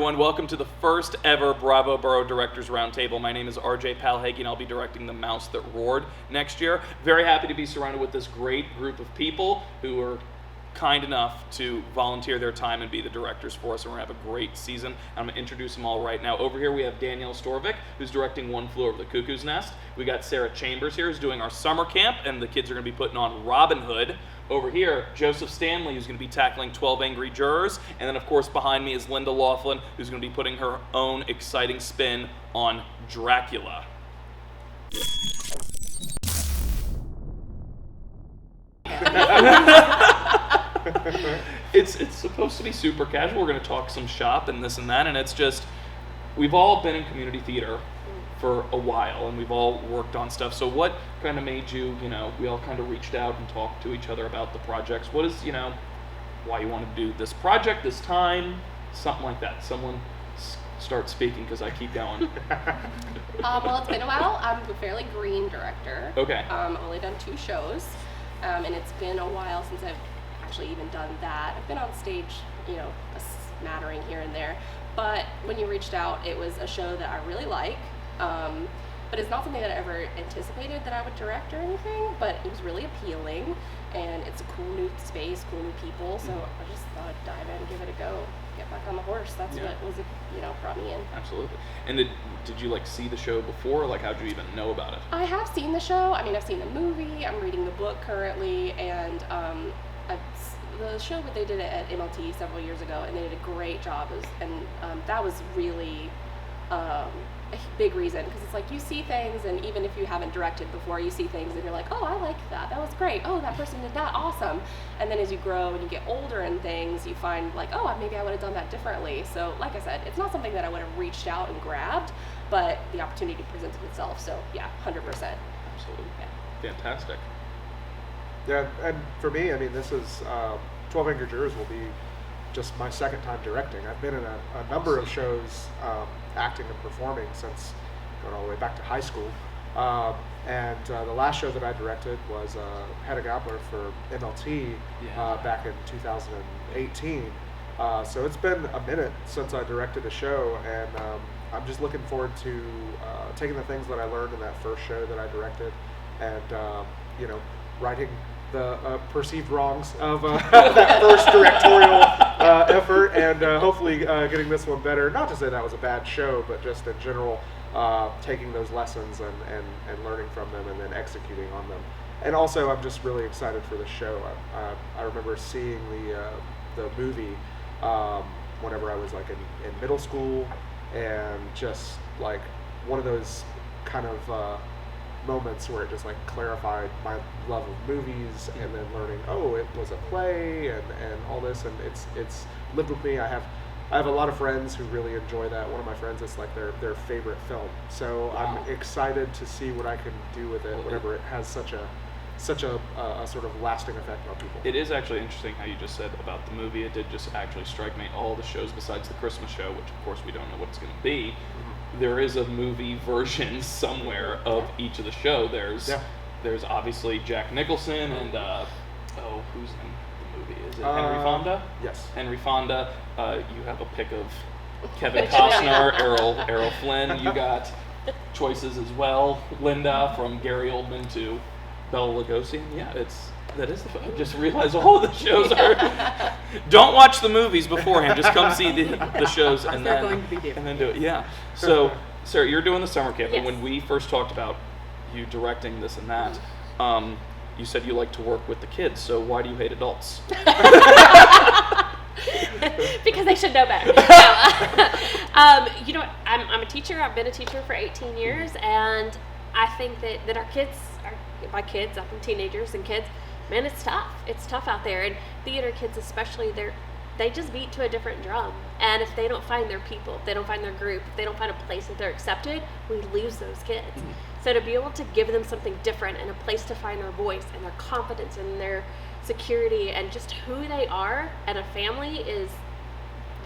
everyone. Welcome to the first ever Bravo Boro Directors Roundtable. My name is RJ Palhagi, and I'll be directing The Mouse That Roared next year. Very happy to be surrounded with this great group of people who are kind enough to volunteer their time and be the directors for us, and we're going to have a great season. I'm going to introduce them all right now. Over here we have Danielle Storvik, who's directing One Flew Over the Cuckoo's Nest. We got Sarah Chambers here, who's doing our summer camp, and the kids are going to be putting on Robin Hood. Over here, Joseph Stanley, who's going to be tackling 12 Angry Jurors. And then, of course, behind me is Linda Laughlin, who's going to be putting her own exciting spin on Dracula. It's supposed to be super casual. We're going to talk some shop and this and that, and it's just, we've all been in community theater for a while, and we've all worked on stuff. So what kind of made you, we all kind of reached out and talked to each other about the projects. What is, why you want to do this project, this time, something like that. Someone start speaking, because I keep going. Well, it's been a while. I'm a fairly green director. Okay. I've only done 2 shows, and it's been a while since I've actually even done that. I've been on stage, a smattering here and there. But when you reached out, it was a show that I really like. But it's not something that I ever anticipated that I would direct or anything, but it was really appealing, and it's a cool new space, cool new people, so I just thought I'd dive in, give it a go, get back on the horse. That's what was, brought me in. Absolutely. And did you see the show before? How did you even know about it? I have seen the show. I've seen the movie, I'm reading the book currently, and the show that they did at MLT several years ago, and they did a great job, and that was really a big reason, because it's you see things, and even if you haven't directed before, you see things and you're like, oh, I like that was great, oh, that person did that, awesome. And then as you grow and you get older and things, you find oh, maybe I would have done that differently. So like I said, it's not something that I would have reached out and grabbed, but the opportunity presented itself. So yeah, 100%. Absolutely. Yeah. Fantastic. Yeah, and for me, this is 12 Angry Jurors will be just my second time directing. I've been in a number of shows, acting and performing since going all the way back to high school. And the last show that I directed was Hedda Gabler for MLT back in 2018. So it's been a minute since I directed a show, and I'm just looking forward to taking the things that I learned in that first show that I directed and, righting the perceived wrongs of that first directorial effort, and hopefully getting this one better. Not to say that was a bad show, but just in general, taking those lessons and learning from them and then executing on them. And also, I'm just really excited for the show. I remember seeing the movie whenever I was in middle school, and just one of those kind of moments where it just clarified my love of movies, and then learning, oh, it was a play and all this, and it's lived with me. I have a lot of friends who really enjoy that. One of my friends, it's their favorite film. So wow. I'm excited to see what I can do with it whenever it has such a sort of lasting effect on people. It is actually interesting how you just said about the movie. It did just actually strike me, all the shows besides the Christmas show, which of course we don't know what it's going to be, there is a movie version somewhere of each of the show. There's obviously Jack Nicholson and who's in the movie? Is it Henry Fonda? Yes. Henry Fonda. You have a pick of Kevin Costner, Errol Flynn. You got choices as well. Linda, from Gary Oldman to Bela Lugosi. Yeah, I just realized all of the shows are. Don't watch the movies beforehand. Just come see the shows and then do it. Yeah. So, Sarah, you're doing the summer camp, and when we first talked about you directing this and that, you said you like to work with the kids. So why do you hate adults? Because they should know better. I'm a teacher. I've been a teacher for 18 years, and I think that our kids by kids, I think teenagers and kids, man, it's tough. It's tough out there. And theater kids especially, they just beat to a different drum. And if they don't find their people, if they don't find their group, if they don't find a place that they're accepted, we lose those kids. Mm-hmm. So to be able to give them something different and a place to find their voice and their confidence and their security and just who they are and a family is,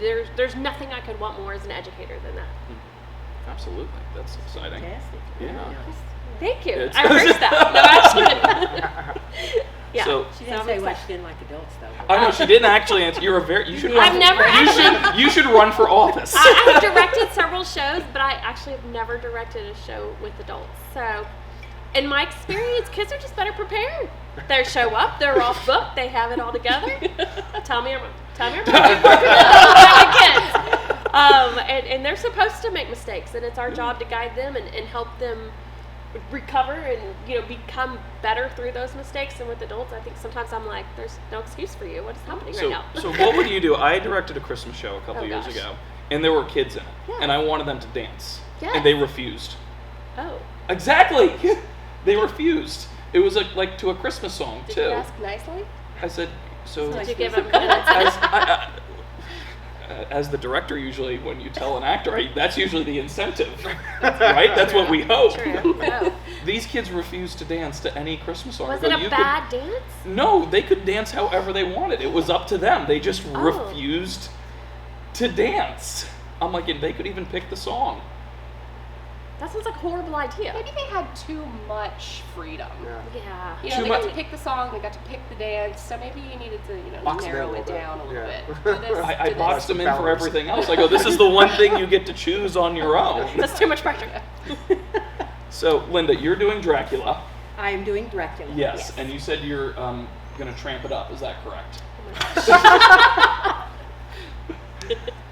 there's nothing I could want more as an educator than that. Mm-hmm. Absolutely. That's exciting. Fantastic. Yeah. Thank you. I embrace that. No, absolutely. Yeah. So she didn't say what she didn't like adults though. I know she didn't actually answer. You should. I've never You should run for office. I have directed several shows, but I actually have never directed a show with adults. So, in my experience, kids are just better prepared. They show up, they're off book, they have it all together. Tell me I'm working with kids. And they're supposed to make mistakes, and it's our job to guide them and help them recover and become better through those mistakes. And with adults, I think sometimes I'm like, there's no excuse for you. What is happening right now? So what would you do? I directed a Christmas show a couple years ago, and there were kids in it, Yeah. and I wanted them to dance, Yes. and they refused. Oh, Exactly, they refused. It was like to a Christmas song Did too. you ask nicely? I said, so did you give them minutes? as the director, usually when you tell an actor, that's usually the incentive, right? That's what we hope. True. Oh. These kids refused to dance to any Christmas song. Was I it go, a "You bad dance? No, they could dance however they wanted. It was up to them. They just Oh. refused to dance. I'm like, and they could even pick the song. That sounds like a horrible idea. Maybe they had too much freedom. Yeah. Yeah. You know, Too they got much- to pick the song, they got to pick the dance, so maybe you needed to, Box them in a narrow little it bit. down a little Yeah. bit. Do this, I do boxed this. them in for Balance. everything else. I go, this is the one thing you get to choose on your own. That's too much pressure. So, Linda, you're doing Dracula. I am doing Dracula. Yes, and you said you're going to tramp it up. Is that correct?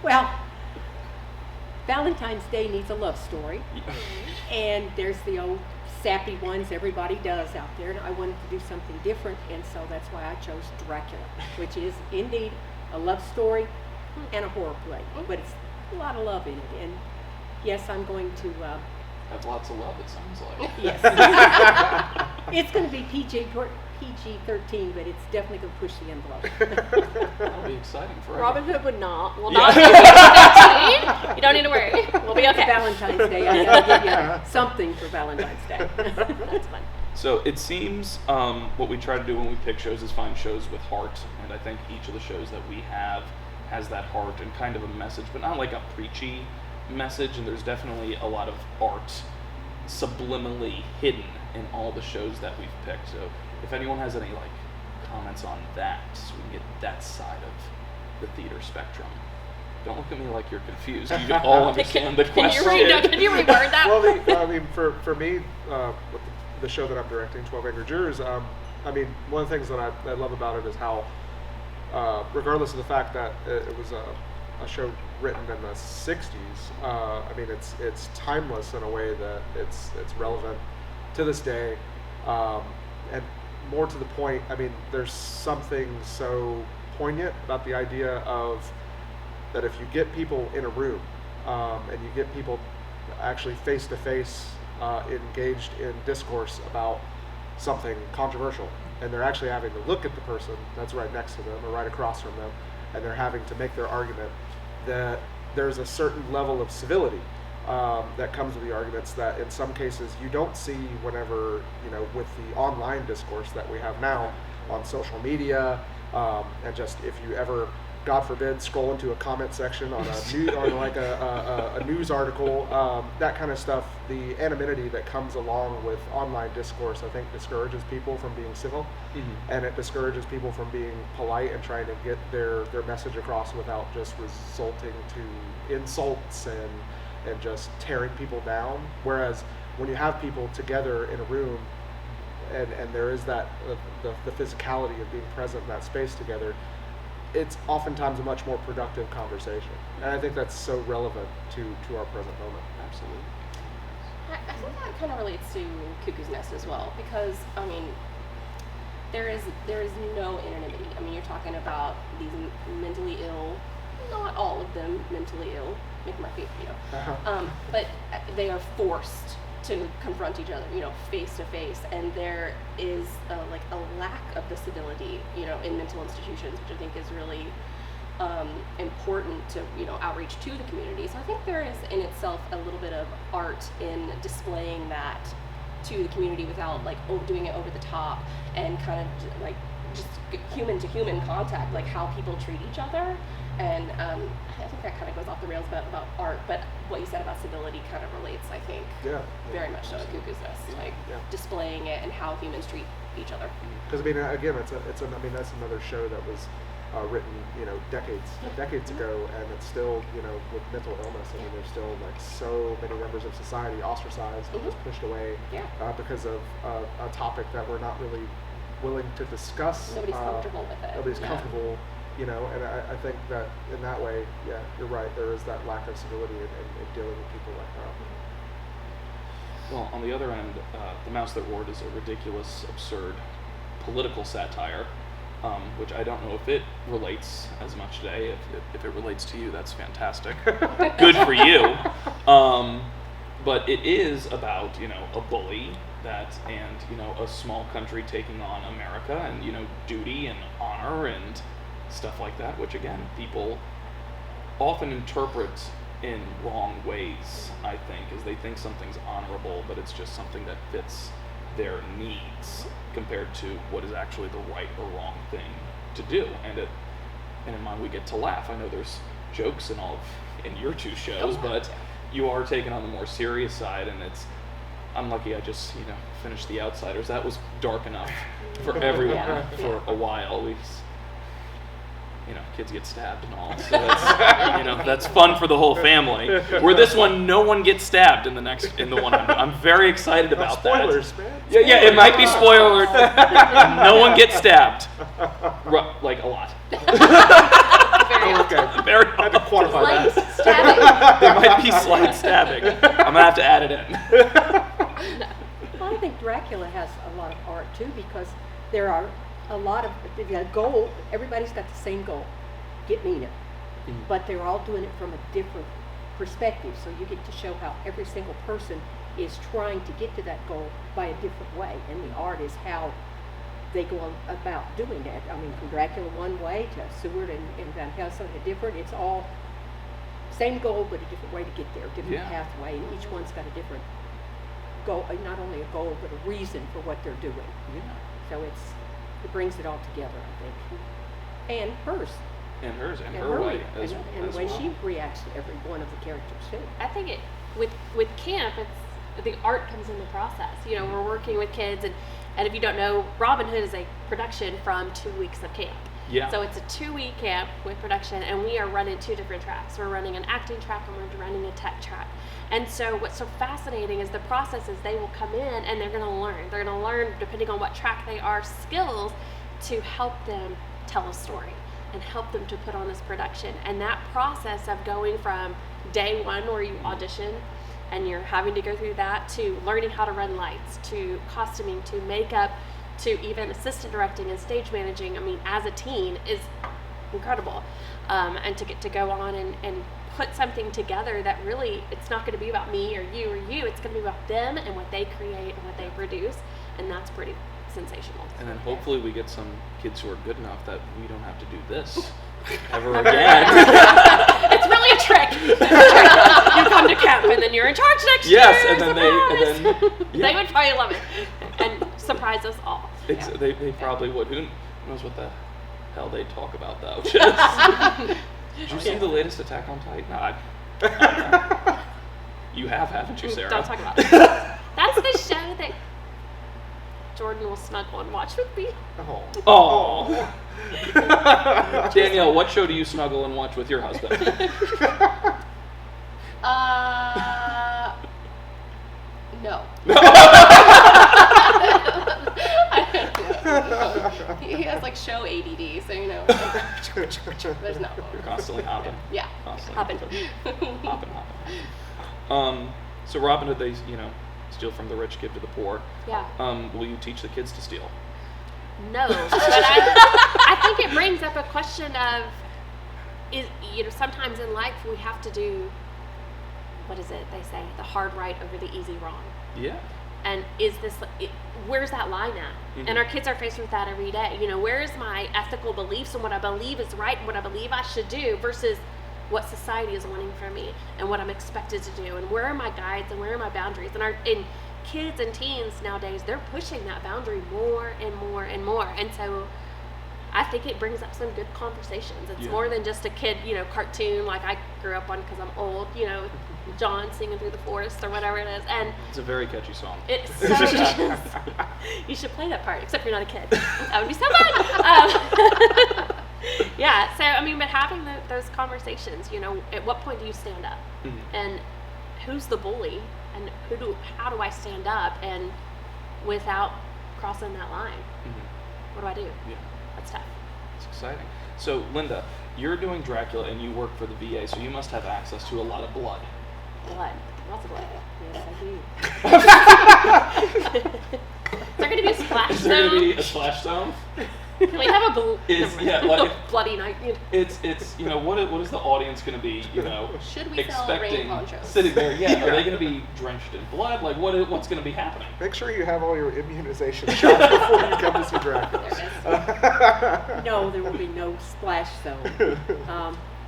Well, Valentine's Day needs a love story, and there's the old sappy ones everybody does out there, and I wanted to do something different, and so that's why I chose Dracula, which is indeed a love story and a horror play, but it's a lot of love in it, and yes, I'm going to, Have lots of love, it sounds like. yes. It's going to be PG-13, but it's definitely going to push the envelope. That'll be exciting for Robin Hood would not. Will Yeah. not be PG-13. You don't need to worry. We'll be okay. Valentine's Day, I got to give you something for Valentine's Day. That's fun. So it seems what we try to do when we pick shows is find shows with heart, and I think each of the shows that we have has that heart and kind of a message, but not like a preachy message, and there's definitely a lot of art subliminally hidden in all the shows that we've picked. So if anyone has any comments on that, so we can get that side of the theater spectrum. Don't look at me like you're confused. You all understand the question. Can you reword that? Well, I mean, for me, with the show that I'm directing, 12 Angry Jurors, I mean, one of the things that I love about it is how, regardless of the fact that it was a show written in the 60s, I mean, it's timeless in a way that it's relevant to this day, and more to the point, I mean, there's something so poignant about the idea of that if you get people in a room and you get people actually face to face engaged in discourse about something controversial, and they're actually having to look at the person that's right next to them or right across from them, and they're having to make their argument, that there's a certain level of civility that comes with the arguments that in some cases you don't see whenever, with the online discourse that we have now on social media, and just if you ever, God forbid, scroll into a comment section on a news article, that kind of stuff, the anonymity that comes along with online discourse, I think discourages people from being civil, and it discourages people from being polite and trying to get their message across without just resulting to insults and just tearing people down. Whereas when you have people together in a room and there is that the physicality of being present in that space together, it's oftentimes a much more productive conversation, and I think that's so relevant to our present moment. Absolutely. I think that kind of relates to Cuckoo's Nest as well, because I mean, there is no anonymity. I mean, you're talking about these mentally ill, not all of them mentally ill, Mick Murphy, but they are forced to confront each other, face to face, and there is a lack of the civility, in mental institutions, which I think is really important to outreach to the community. So I think there is in itself a little bit of art in displaying that to the community without doing it over the top, and kind of just human to human contact, like how people treat each other. And I think that kind of goes off the rails about art, but what you said about civility kind of relates, I think, very much so to Cuckoo's Nest, like displaying it and how humans treat each other. Because I mean, again, I mean, that's another show that was written, decades ago, and it's still, with mental illness. I mean, there's still like so many members of society ostracized and just pushed away because of a topic that we're not really willing to discuss. Nobody's comfortable with it. Nobody's comfortable, and I think that in that way, you're right. There is that lack of civility in dealing with people like that. Well, on the other end, The Mouse That Roared is a ridiculous, absurd political satire, which I don't know if it relates as much today. If it relates to you, that's fantastic. Good for you. But it is about, a bully and a small country taking on America and, duty and honor and stuff like that, which again, people often interpret in wrong ways, I think, is they think something's honorable, but it's just something that fits their needs compared to what is actually the right or wrong thing to do. And in mine, we get to laugh. I know there's jokes in your two shows, but you are taking on the more serious side, and I'm lucky I just, finished The Outsiders. That was dark enough for everyone for a while. Kids get stabbed and all, so that's, that's fun for the whole family. Where this one, no one gets stabbed in the one. I'm very excited about spoilers, that. Man. Yeah, it might be spoiler. No one gets stabbed, like a lot. Very I had to quantify Light that. stabbing. There might be slight stabbing. I'm gonna have to add it in. Well, I think Dracula has a lot of art too, because there are a lot of the goal. Everybody's got the same goal: get Nina, but they're all doing it from a different perspective. So you get to show how every single person is trying to get to that goal by a different way, and the art is how they go about doing that. I mean, from Dracula one way to Seward and Van Helsing a different. It's all same goal, but a different way to get there, different pathway, and each one's got a different goal. Not only a goal, but a reason for what they're doing. So it brings it all together, I think. And hers. And her way as and the way well. she reacts to every one of the characters too. I think with camp, it's the art comes in the process. We're working with kids, and if you don't know, Robin Hood is a production from 2 weeks of camp. Yeah. So it's a 2-week camp with production, and we are running 2 different tracks. We're running an acting track and we're running a tech track. And so what's so fascinating is the process is they will come in and they're going to learn. They're going to learn, depending on what track they are, skills to help them tell a story and help them to put on this production. And that process of going from day one where you audition and you're having to go through that, to learning how to run lights, to costuming, to makeup, to even assistant directing and stage managing, I mean, as a teen is incredible. And to get to go on and put something together that really, it's not going to be about me or you, it's going to be about them and what they create and what they produce, and that's pretty sensational. And then hopefully we get some kids who are good enough that we don't have to do this ever again. It's really a trick. You come to camp and then you're in charge next year. Yes, and then they would probably love it and surprise us all. They probably would. Who knows what the hell they talk about though? Did you see the latest Attack on Titan? No, I don't know. You haven't you, Sarah? Don't talk about it. That's the show that Jordan will snuggle and watch with me. Oh. Danielle, what show do you snuggle and watch with your husband? No. He has like show ADD, so there's no. You're constantly hopping. Yeah. Constantly hopping. So Robin Hood, they steal from the rich, give to the poor. Yeah. Will you teach the kids to steal? No, but I think it brings up a question of, sometimes in life we have to do, what is it they say, the hard right over the easy wrong. Yeah. And where's that line at? Mm-hmm. And our kids are faced with that every day. Where is my ethical beliefs and what I believe is right and what I believe I should do versus what society is wanting from me and what I'm expected to do, and where are my guides and where are my boundaries? And kids and teens nowadays, they're pushing that boundary more and more and more. And so I think it brings up some good conversations. It's Yeah. more than just a kid, cartoon like I grew up on because I'm old, John singing through the forest or whatever it is. And It's a very catchy song. it so is. You should play that part, except you're not a kid. That would be so fun. Yeah, so I mean, but having those conversations, at what point do you stand up? Mhm. And who's the bully? And how do I stand up and without crossing that line? Mhm. What do I do? Yeah. That's tough. It's exciting. So, Linda, you're doing Dracula and you work for the VA, so you must have access to a lot of blood. Blood. Lots of blood. Yes, I do. Is there going to be a splash Is there going to be zone? a splash zone? Can we have a bloody night? It's what is the audience going to be, Should we sell rain expecting ponchos? sitting there? Yeah, are they going to be drenched in blood? Like what's going to be happening? Make sure you have all your immunization shots before you come to see Dracula. No, there will be no splash zone.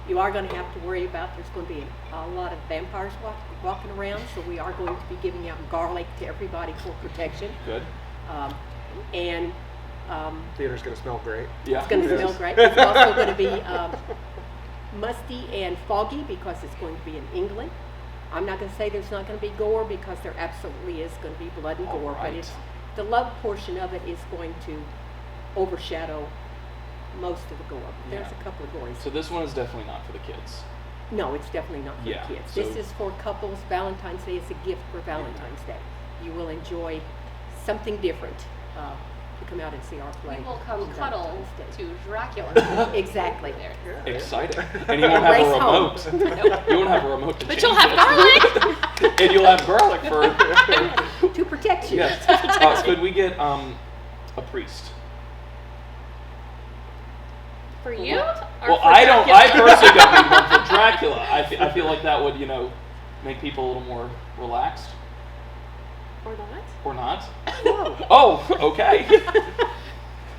You are going to have to worry about, there's going to be a lot of vampires walking around, so we are going to be giving out garlic to everybody for protection. Good. And Theater's going to smell great. Yeah. it's going to smell great. It's also going to be musty and foggy because it's going to be in England. I'm not going to say there's not going to be gore because there absolutely is going to be blood and All gore, right. but it's the love portion of it is going to overshadow most of the gore. There's Yeah. a couple of gories. So this one is definitely not for the kids. No, it's definitely not for Yeah, the kids. so- This is for couples. Valentine's Day is a gift for Valentine's Day. You will enjoy something different to come out and see our play. We will come on cuddle Valentine's Day. to Dracula. Exactly. There. Exciting. And you won't have Race a home. remote. You won't have a remote to But change you'll have it. garlic. And you'll have garlic for To protect you. yes. Could we get a priest? For you? Or Well, for I don't. Dracula? I personally don't need one for Dracula. I feel like that would make people a little more relaxed, Or not? or not. No. Oh, okay.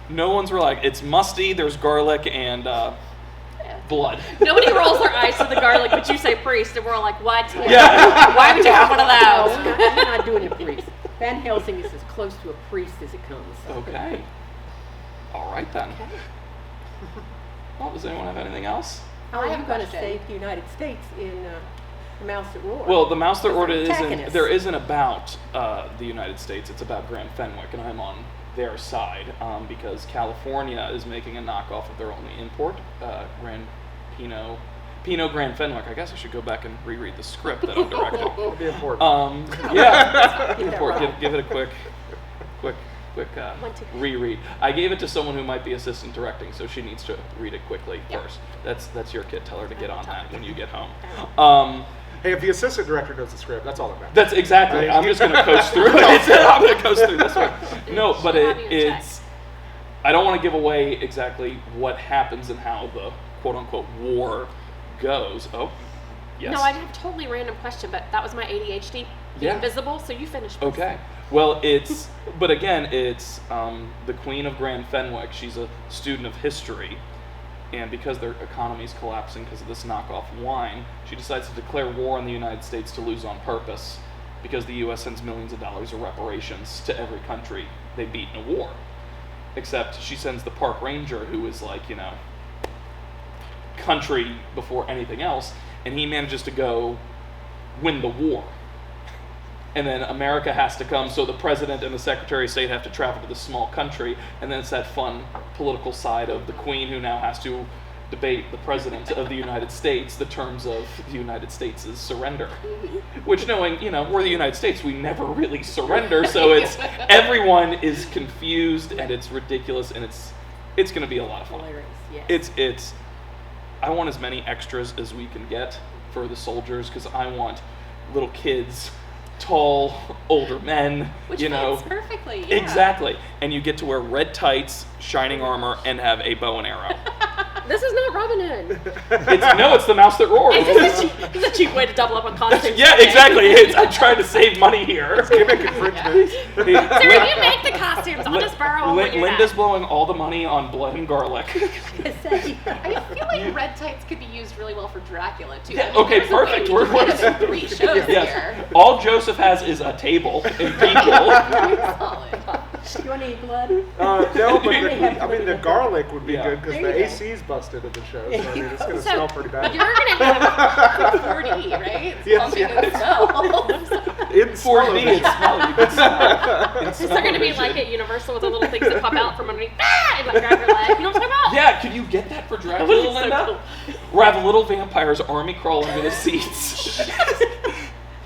No one's relaxed. It's musty. There's garlic and blood. Nobody rolls their eyes to the garlic, but you say priest, and we're all like, what? Yeah. Why would you have one of No, those? we're not doing a priest. Van Helsing is as close to a priest as it comes. Okay. All right then. Okay. Well, does anyone have anything else? How I are have you a going to question. save the United States in The Mouse That Roared? Well, the Mouse That Because Roared they're attacking isn't. us. There isn't about the United States. It's about Grand Fenwick, and I'm on their side because California is making a knockoff of their only import, Grand Pinot Grand Fenwick. I guess I should go back and reread the script that I'm directing. It'll be important. Yeah, Get that import. right. Give it a quick One, two. reread. I gave it to someone who might be assistant directing, so she needs to read it quickly Yeah. first. That's your kid. Tell her to get on that when you get home. Hey, if the assistant director knows the script, that's all that matters. That's exactly. I'm just gonna coast through it. I'm gonna coast through this one. No, but She'll have you in check. it's. I don't want to give away exactly what happens and how the quote unquote war goes. Oh, yes. No, I have a totally random question, but that was my ADHD being Yeah. visible, so you finished. Please. Okay. Well, it's. But again, it's the Queen of Grand Fenwick. She's a student of history. And because their economy's collapsing because of this knockoff wine, she decides to declare war on the United States to lose on purpose because the U.S. sends millions of dollars of reparations to every country they beat in a war. Except she sends the park ranger, who is like, country before anything else, and he manages to go win the war. And then America has to come, so the president and the secretary of state have to travel to this small country, and then it's that fun political side of the queen who now has to debate the president of the United States the terms of the United States' surrender. Which, knowing, we're the United States, we never really surrender, so it's everyone is confused and it's ridiculous, and it's going to be a lot of fun. Hilarious, yes. It's I want as many extras as we can get for the soldiers because I want little kids, tall, older men, Which fits perfectly. Yeah. Exactly. And you get to wear red tights, shining armor, and have a bow and arrow. This is not Robin Hood. It's the Mouse That Roared. It's a cheap way to double up on costumes. Yeah, exactly. I'm trying to save money here. Gimmick infringement. So if you make the costumes, I'll just borrow them when you're Linda's not. blowing all the money on blood and garlic. I feel like red tights could be used really well for Dracula too. Yeah, I mean, okay, there's a way perfect. we We're- can fit it in 3 shows Yes. here. All Joseph has is a table and people. Solid. You want any blood? No, but I mean the garlic would be Yeah. good because There the you go. AC's busted in the show, so I mean it's gonna So, smell pretty bad. You're gonna have 4D, right? It's Yes, pumping yes. the smell. In 4D, smell-o-vision. it's smell. You can smell. Is there gonna be like at Universal with the little things that pop out from underneath? Ah! And like grab your leg. You know what I'm talking about? Yeah, could you get that for That would Dracula, be so Linda? cool. Or have little vampires army crawl under the seats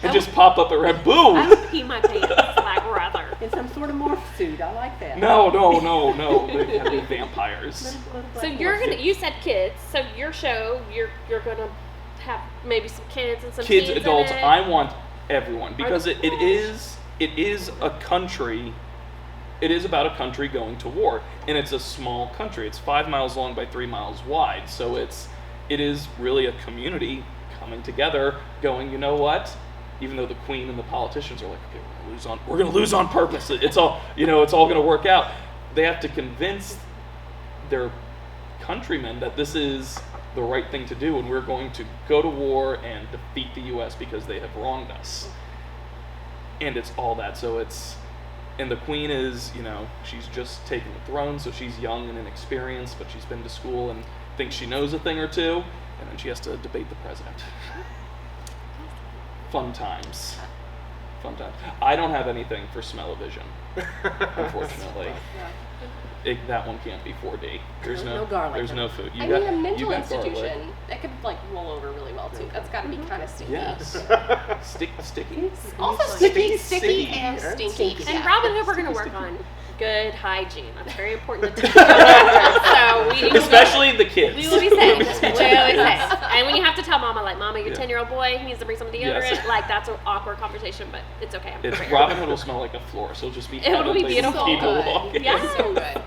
and just pop up and red boom. I would pee my pants, like rather. In some sort of morph suit. I like that. No. They have to be vampires. Little So black you're morph gonna, suit. you said kids. So your show, you're gonna have maybe some kids and some Kids, teens adults. In it. I want everyone because Are- it is a country. It is about a country going to war, and it's a small country. It's 5 miles long by 3 miles wide. So it is really a community coming together, going, you know what? Even though the queen and the politicians are like, okay, we're gonna lose on purpose. It's all, it's all gonna work out. They have to convince their countrymen that this is the right thing to do, and we're going to go to war and defeat the U.S. because they have wronged us. And it's all that. So and the queen is, she's just taken the throne, so she's young and inexperienced, but she's been to school and thinks she knows a thing or two, and then she has to debate the president. Fun times. I don't have anything for smell-o-vision, unfortunately. That one can't be 4D. There's No garlic. There's no food. I mean, a mental you got garlic. institution, that could like roll over really well too. That's got to be kind of sticky. Yes. Sticky. Also Sticky, sticky, and sticky. stinky. And Yeah. Robin Hood, we're going to work on good hygiene. That's very important to teach children. So we need Especially the kids. we will be safe. We always say. And when you have to tell Mama, like, Mama, your Yeah. 10-year-old boy needs to bring some deodorant, Yes. like that's an awkward conversation, but it's okay. I'm It's prepared. Robin Hood will smell like a floor, so it'll just be It'll be heavenly when beautiful. people good. walk in. Yeah. So good.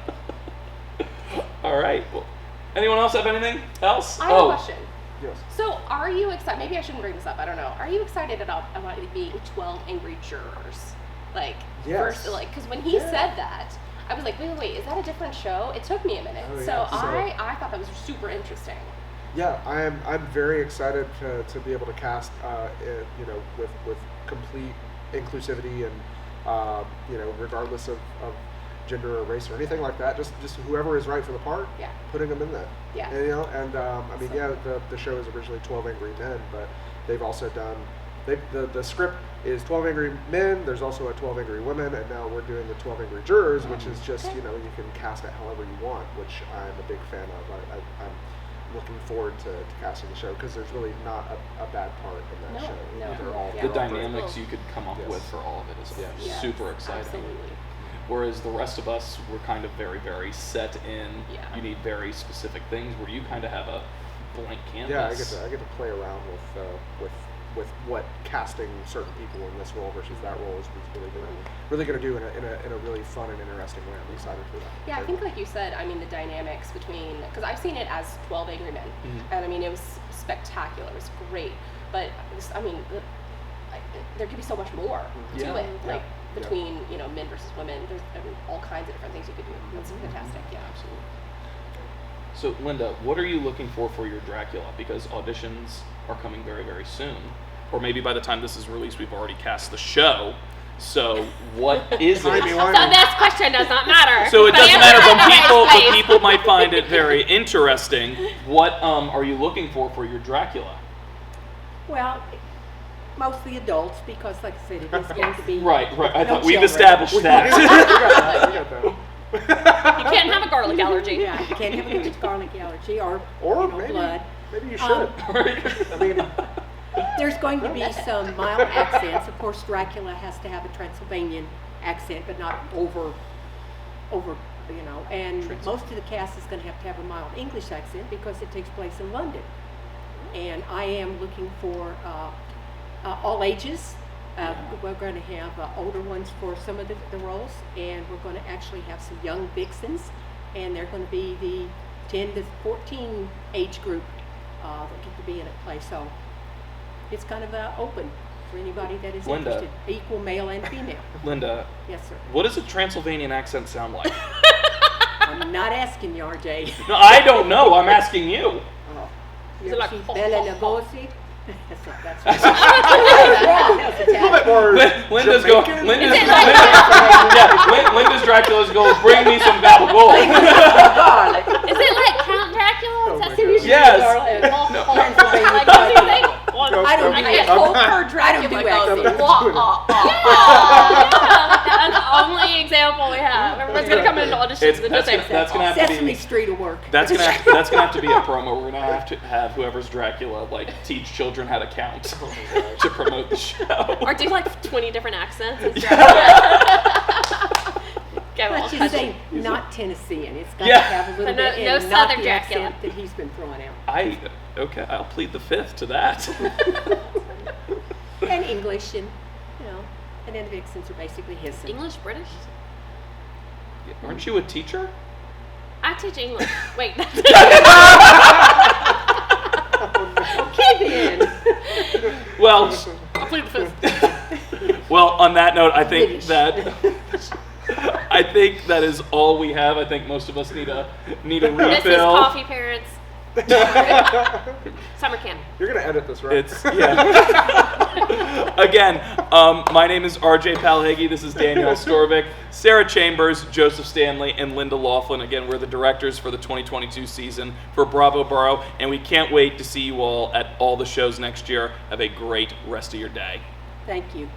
All right. Well, anyone else have anything else? I have a question. Yes. So, are you excited? Maybe I shouldn't bring this up. I don't know. Are you excited about it being 12 angry jurors? Like, Yes. because when he said that, I was like, wait, is that a different show? It took me a minute. Oh, So yeah. I thought that was super interesting. Yeah, I'm very excited to be able to cast, with complete inclusivity and, regardless of gender or race or anything like that, just whoever is right for the part, Yeah. putting them in there. Yeah. And the show is originally 12 Angry Men, but they've also done, the script is 12 Angry Men, there's also a 12 Angry Women, and now we're doing the 12 Angry Jurors, which is just, you can cast it however you want, which I'm a big fan of. I'm looking forward to casting the show because there's really not a bad part in that No, show. no. They're all Yeah. The they're all dynamics Cool. you could come up Yes. with for all of it is Yes. super exciting. Absolutely. Whereas the rest of us, we're kind of very, very set in. Yeah. You need very specific things. Where you kind of have a blank canvas. Yeah, I get to play around with what casting certain people in this role versus that role is really gonna do in a really fun and interesting way. I'm excited for that. Yeah, I think like you said, I mean the dynamics between, because I've seen it as 12 Angry Men, and I mean it was spectacular, it was great, but there could be so much more Yeah. to it, Yeah. like Yeah. between men versus women. There's all kinds of different things you could do. That's fantastic. Yeah. Absolutely. So, Linda, what are you looking for your Dracula? Because auditions are coming very, very soon. Or maybe by the time this is released, we've already cast the show. So, what is it? So this question does not matter. So it But doesn't answer matter, in the right but place. people might find it very interesting. What are you looking for your Dracula? Well, mostly adults because, like I said, it is going to be Right. I No thought we've children. established We that. got that. You can't have a garlic allergy. Yeah, you can't have a garlic allergy or Maybe blood. maybe you should. I mean, There's going to be some mild accents. Of course, Dracula has to have a Transylvanian accent, but not over, and most of the cast is going to have a mild English accent because it takes place in London. And I am looking for all ages. We're going to have older ones for some of the roles, and we're going to actually have some young vixens, and they're going to be the 10 to 14 age group that get to be in a play. So it's kind of open for anybody that is Linda. interested, equal male and female. Linda, Yes, sir. what does a Transylvanian accent sound like? I'm not asking you, RJ. No, I don't know. I'm asking you. You it like, see ho, Bella ho, ho? Lugosi? Yes, sir. That's right. That's A little bit more. Linda's going. Jamaican? Linda's, Is it like- Linda's Dracula's goal. Bring me some gabagool. garlic. Is it like Count Dracula? Oh my That's goodness. Yes. Like, what do you think? Go, I don't go, do go. it. Hope her I don't Dracula do goes, accents. wah, ah, ah, Yeah, that's the only example we have. Everyone's gonna come into auditions and just say That's gonna have to Sesame be. Street will work. That's gonna have to be a promo. We're gonna have to have whoever's Dracula like teach children how to count Oh my gosh. to promote the show. or do like 20 different accents. It's Dracula. Go all Let's just country. say not Tennessean. It's got Yeah. to have a little No- bit no and not Southern the Dracula. accent that he's been throwing out. I'll plead the fifth to that. And English and, and then the Vixens are basically hissing. English, British? Aren't you a teacher? I teach English. Wait, that's Okay then. Well, I'll plead the fifth. well. On that note, I think British. that is all we have. I think most of us need a This is refill. Coffee Parents Summer Camp. You're gonna edit this, right? It's yeah. Again, my name is RJ Palhegi. This is Danielle Storvik, Sarah Chambers, Joseph Stanley, and Linda Laughlin. Again, we're the directors for the 2022 season for Bravo Boro, and we can't wait to see you all at all the shows next year. Have a great rest of your day. Thank you.